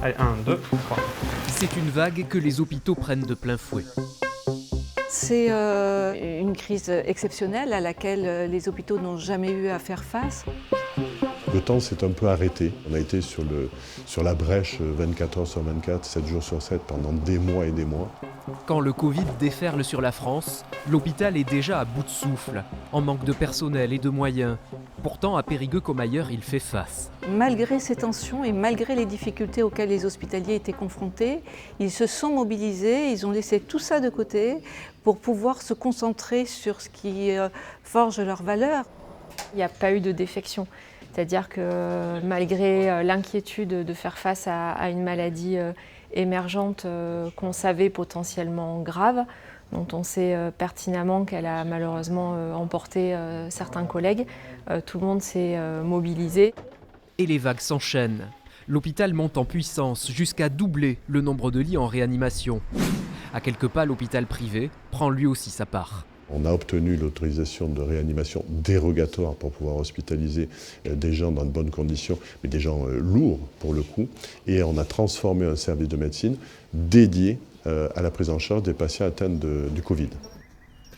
Allez, 1, 2, 3. C'est une vague que les hôpitaux prennent de plein fouet. C'est une crise exceptionnelle à laquelle les hôpitaux n'ont jamais eu à faire face. Le temps s'est un peu arrêté. On a été sur la brèche 24 heures sur 24, 7 jours sur 7 pendant des mois et des mois. Quand le Covid déferle sur la France, l'hôpital est déjà à bout de souffle, en manque de personnel et de moyens. Pourtant, à Périgueux comme ailleurs, il fait face. Malgré ces tensions et malgré les difficultés auxquelles les hospitaliers étaient confrontés, ils se sont mobilisés, ils ont laissé tout ça de côté pour pouvoir se concentrer sur ce qui forge leur valeur. Il n'y a pas eu de défection. C'est-à-dire que malgré l'inquiétude de faire face à une maladie émergente qu'on savait potentiellement grave, dont on sait pertinemment qu'elle a malheureusement emporté certains collègues, tout le monde s'est mobilisé. Et les vagues s'enchaînent. L'hôpital monte en puissance jusqu'à doubler le nombre de lits en réanimation. À quelques pas, l'hôpital privé prend lui aussi sa part. On a obtenu l'autorisation de réanimation dérogatoire pour pouvoir hospitaliser des gens dans de bonnes conditions, mais des gens lourds pour le coup. Et on a transformé un service de médecine dédié à la prise en charge des patients atteints du Covid.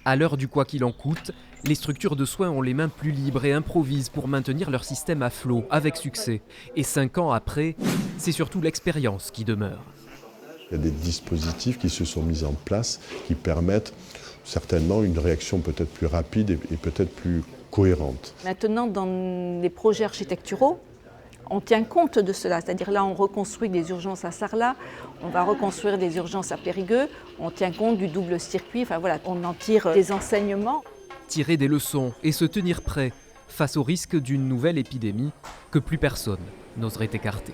À l'heure du quoi qu'il en coûte, les structures de soins ont les mains plus libres et improvisent pour maintenir leur système à flot, avec succès. Et 5 ans après, c'est surtout l'expérience qui demeure. Il y a des dispositifs qui se sont mis en place qui permettent certainement une réaction peut-être plus rapide et peut-être plus cohérente. Maintenant, dans les projets architecturaux, on tient compte de cela. C'est-à-dire là, on reconstruit des urgences à Sarlat, on va reconstruire des urgences à Périgueux, on tient compte du double circuit, enfin voilà, on en tire des enseignements. Tirer des leçons et se tenir prêt face au risque d'une nouvelle épidémie que plus personne n'oserait écarter.